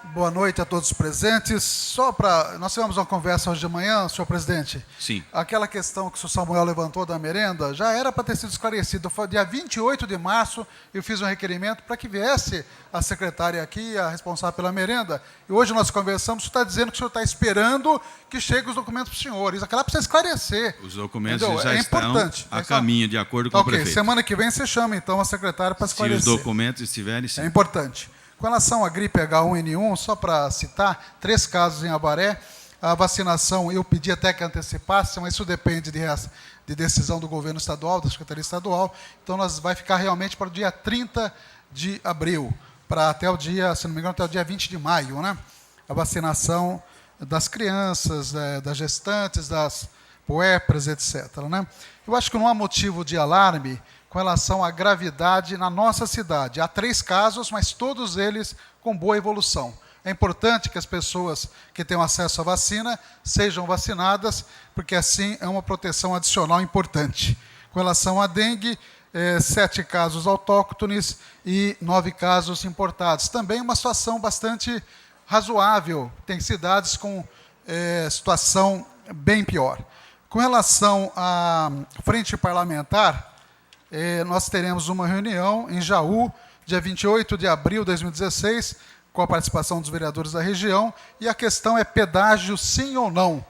Boa noite a todos os presentes. Nós tivemos uma conversa hoje de manhã, senhor presidente. Sim. Aquela questão que o senhor Samuel levantou da merenda, já era para ter sido esclarecido. Foi dia 28 de março, eu fiz um requerimento para que viesse a secretária aqui, a responsável pela merenda. E hoje nós conversamos, o senhor está dizendo que o senhor está esperando que cheguem os documentos para os senhores. Aquela precisa esclarecer. Os documentos entendeu? já estão a caminho, de acordo com o prefeito. Semana que vem você chama, então, a secretária para esclarecer. Se os documentos estiverem, sim. É importante. Com relação à gripe H1N1, só para citar, 3 casos em Avaré. A vacinação, eu pedi até que antecipasse, mas isso depende de decisão do governo estadual, da Secretaria Estadual. Então, nós vai ficar realmente para o dia 30 de abril, para até o dia, se não me engano, até o dia 20 de maio, né? A vacinação das crianças, das gestantes, das puérperas, etc. Né? Eu acho que não há motivo de alarme com relação à gravidade na nossa cidade. Há 3 casos, mas todos eles com boa evolução. É importante que as pessoas que tenham acesso à vacina sejam vacinadas, porque assim é uma proteção adicional importante. Com relação à dengue, 7 casos autóctones e 9 casos importados. Também uma situação bastante razoável. Tem cidades com situação bem pior. Com relação à frente parlamentar, nós teremos uma reunião em Jaú, dia 28 de abril de 2016, com a participação dos vereadores da região, e a questão é pedágio sim ou não,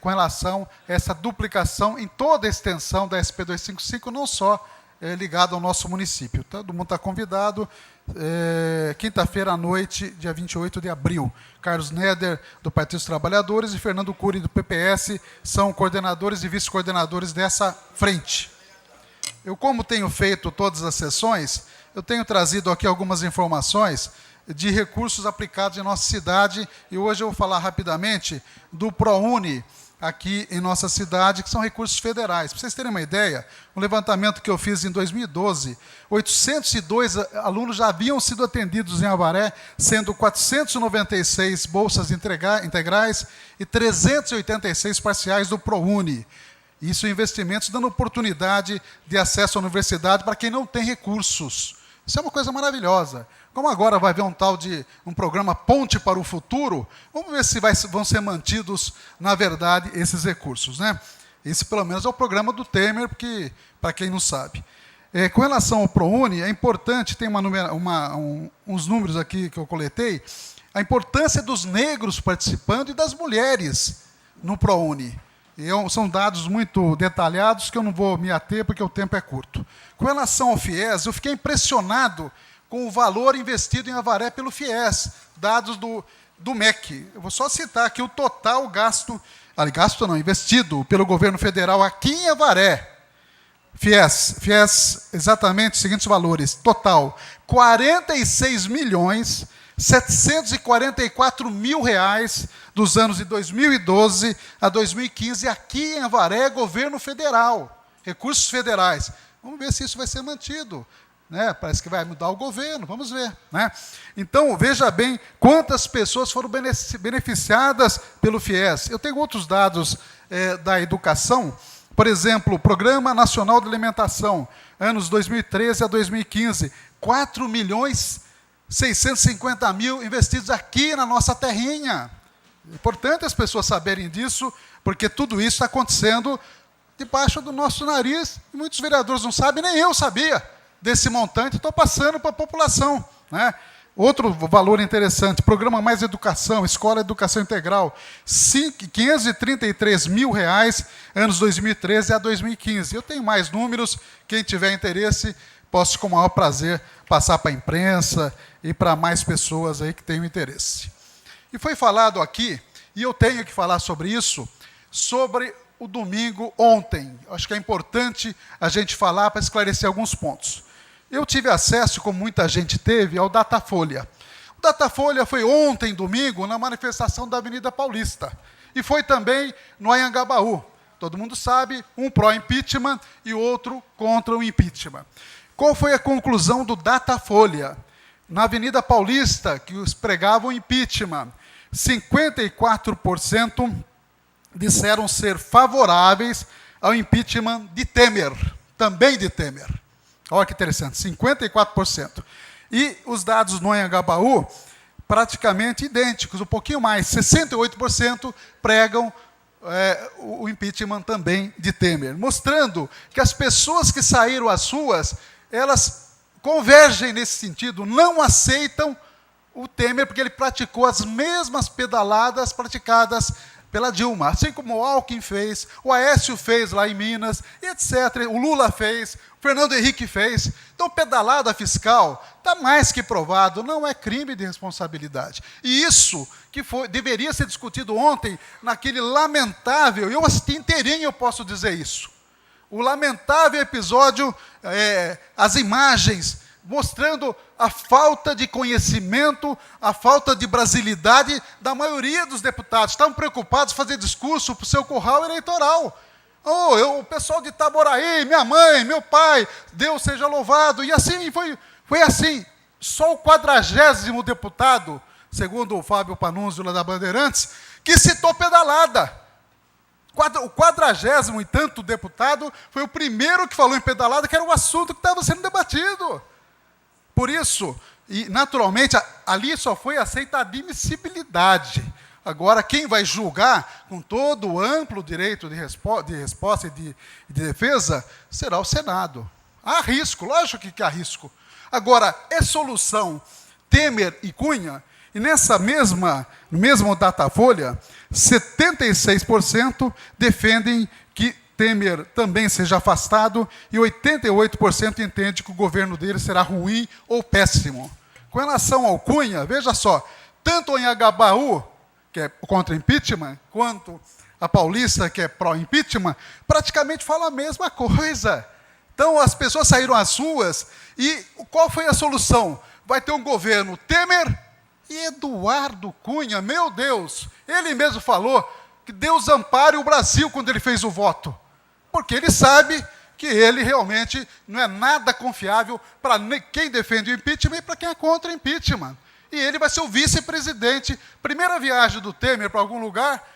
com relação a essa duplicação em toda a extensão da SP-255, não só ligado ao nosso município. Todo mundo está convidado, quinta-feira à noite, dia 28 de abril. Carlos Neder, do Partido dos Trabalhadores, e Fernando Cury, do PPS, são coordenadores e vice-coordenadores dessa frente. Eu, como tenho feito todas as sessões, eu tenho trazido aqui algumas informações de recursos aplicados em nossa cidade, e hoje eu vou falar rapidamente do ProUni, aqui em nossa cidade, que são recursos federais. Para vocês terem uma ideia, um levantamento que eu fiz em 2012, 802 alunos já haviam sido atendidos em Avaré, sendo 496 bolsas integrais e 386 parciais do ProUni. Isso investimentos dando oportunidade de acesso à universidade para quem não tem recursos. Isso é uma coisa maravilhosa. Como agora vai haver um programa Ponte para o Futuro, vamos ver se vão ser mantidos, na verdade, esses recursos, né? Esse, pelo menos, é o programa do Temer, porque, para quem não sabe. Com relação ao ProUni, é importante, tem uns números aqui que eu coletei, a importância dos negros participando e das mulheres no ProUni. São dados muito detalhados que eu não vou me ater porque o tempo é curto. Com relação ao FIES, eu fiquei impressionado com o valor investido em Avaré pelo FIES, dados do MEC. Eu vou só citar aqui o total investido pelo governo federal aqui em Avaré. FIES, exatamente os seguintes valores, total, 46.744.000 reais dos anos de 2012 a 2015, aqui em Avaré, governo federal, recursos federais. Vamos ver se isso vai ser mantido. Né? Parece que vai mudar o governo, vamos ver. Né? Então, veja bem quantas pessoas foram beneficiadas pelo FIES. Eu tenho outros dados da educação, por exemplo, o Programa Nacional de Alimentação, anos 2013 a 2015, 4.650.000 investidos aqui na nossa terrinha. É importante as pessoas saberem disso, porque tudo isso está acontecendo debaixo do nosso nariz, e muitos vereadores não sabem, nem eu sabia desse montante, estou passando para a população. Né? Outro valor interessante, Programa Mais Educação, Escola Educação Integral, 533 mil reais, anos 2013 a 2015. Eu tenho mais números, quem tiver interesse, posso com o maior prazer passar para a imprensa e para mais pessoas aí que tenham interesse. E foi falado aqui, e eu tenho que falar sobre isso, sobre o domingo ontem. Acho que é importante a gente falar para esclarecer alguns pontos. Eu tive acesso, como muita gente teve, ao Datafolha. O Datafolha foi ontem, domingo, na manifestação da Avenida Paulista. E foi também no Anhangabaú. Todo mundo sabe, um pró-impeachment e outro contra o impeachment. Qual foi a conclusão do Datafolha? Na Avenida Paulista, que os pregavam impeachment, 54% disseram ser favoráveis ao impeachment de Temer, também de Temer. Olha que interessante, 54%. E os dados no Anhangabaú, praticamente idênticos, um pouquinho mais. 68% pregam o impeachment também de Temer, mostrando que as pessoas que saíram às ruas, elas convergem nesse sentido, não aceitam o Temer, porque ele praticou as mesmas pedaladas praticadas pela Dilma, assim como o Alckmin fez, o Aécio fez lá em Minas, etc. O Lula fez, o Fernando Henrique fez. Então, pedalada fiscal está mais que provado, não é crime de responsabilidade. E isso que deveria ser discutido ontem, naquele lamentável, eu assisti inteirinho, eu posso dizer isso, o lamentável episódio, as imagens mostrando a falta de conhecimento, a falta de brasilidade da maioria dos deputados. Estavam preocupados em fazer discurso para o seu curral eleitoral. O pessoal de Itaboraí, minha mãe, meu pai, Deus seja louvado. E assim foi assim. Só o 40º deputado, segundo o Fábio Panunzio lá da Bandeirantes, que citou pedalada. O 40º e tanto deputado foi o primeiro que falou em pedalada, que era o assunto que estava sendo debatido. Por isso, e naturalmente, ali só foi aceita a admissibilidade. Agora, quem vai julgar com todo o amplo direito de resposta e de defesa será o Senado. Há risco, lógico que há risco. Agora, é solução Temer e Cunha, e no mesmo Datafolha, 76% defendem que Temer também seja afastado e 88% entende que o governo dele será ruim ou péssimo. Com relação ao Cunha, veja só, tanto o Anhangabaú, que é contra impeachment, quanto a Paulista, que é pró-impeachment, praticamente fala a mesma coisa. Então, as pessoas saíram às ruas e qual foi a solução? Vai ter um governo Temer e Eduardo Cunha, meu Deus, ele mesmo falou que Deus ampare o Brasil quando ele fez o voto. Porque ele sabe que ele realmente não é nada confiável para quem defende o impeachment e para quem é contra o impeachment. E ele vai ser o vice-presidente. Primeira viagem do Temer para algum lugar,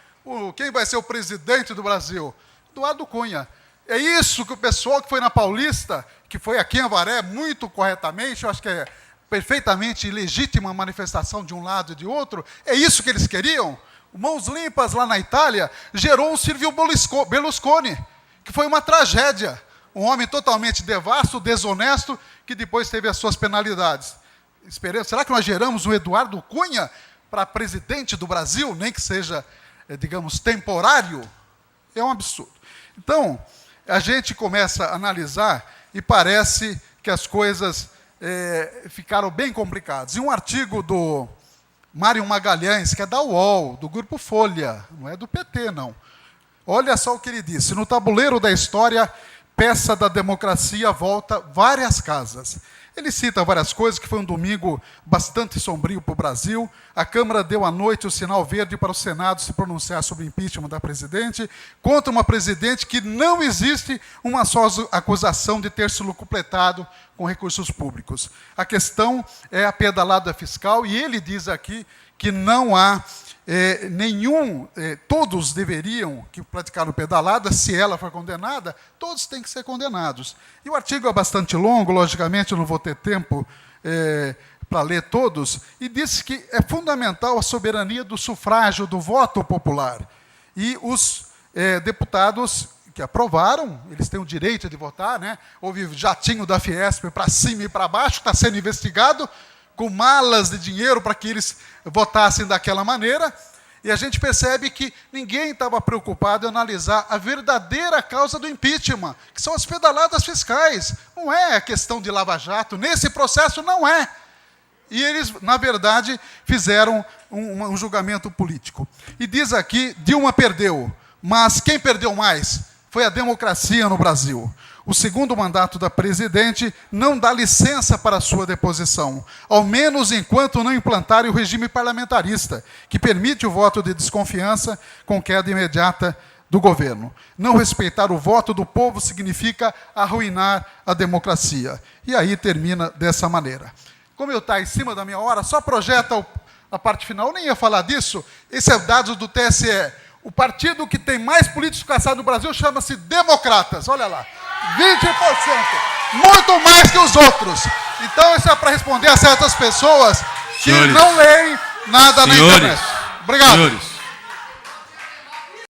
quem vai ser o presidente do Brasil? Eduardo Cunha. É isso que o pessoal que foi na Paulista, que foi aqui em Avaré, muito corretamente, eu acho que é perfeitamente legítima a manifestação de um lado e de outro, é isso que eles queriam? Mãos limpas lá na Itália gerou um Silvio Berlusconi, que foi uma tragédia. Um homem totalmente devasto, desonesto, que depois teve as suas penalidades. Será que nós geramos um Eduardo Cunha para presidente do Brasil, nem que seja, digamos, temporário? É um absurdo. Então, a gente começa a analisar e parece que as coisas ficaram bem complicadas. E um artigo do Mário Magalhães, que é da UOL, do Grupo Folha, não é do PT, não. Olha só o que ele disse. No tabuleiro da história, peça da democracia volta várias casas. Ele cita várias coisas, que foi um domingo bastante sombrio para o Brasil. A Câmara deu à noite o sinal verde para o Senado se pronunciar sobre o impeachment da presidente, contra uma presidente que não existe uma só acusação de ter se lucupletado com recursos públicos. A questão é a pedalada fiscal, e ele diz aqui que não há todos deveriam, que praticaram pedalada, se ela for condenada, todos têm que ser condenados. E o artigo é bastante longo, logicamente eu não vou ter tempo para ler todos, e diz que é fundamental a soberania do sufrágio, do voto popular. E os deputados que aprovaram, eles têm o direito de votar, né? Houve jatinho da Fiesp para cima e para baixo, está sendo investigado, com malas de dinheiro para que eles votassem daquela maneira, e a gente percebe que ninguém estava preocupado em analisar a verdadeira causa do impeachment, que são as pedaladas fiscais. Não é a questão de lava-jato, nesse processo não é. E eles, na verdade, fizeram um julgamento político. E diz aqui, Dilma perdeu, mas quem perdeu mais? Foi a democracia no Brasil. O segundo mandato da presidente não dá licença para sua deposição, ao menos enquanto não implantarem o regime parlamentarista, que permite o voto de desconfiança com queda imediata do governo. Não respeitar o voto do povo significa arruinar a democracia. E aí termina dessa maneira. Como eu estou em cima da minha hora, só projeta a parte final, eu nem ia falar disso, esse é o dado do TSE. O partido que tem mais políticos caçados no Brasil chama-se Democratas, olha lá. 20%, muito mais que os outros. Então, isso é para responder a certas pessoas que não leem nada na internet. Obrigado. Senhores.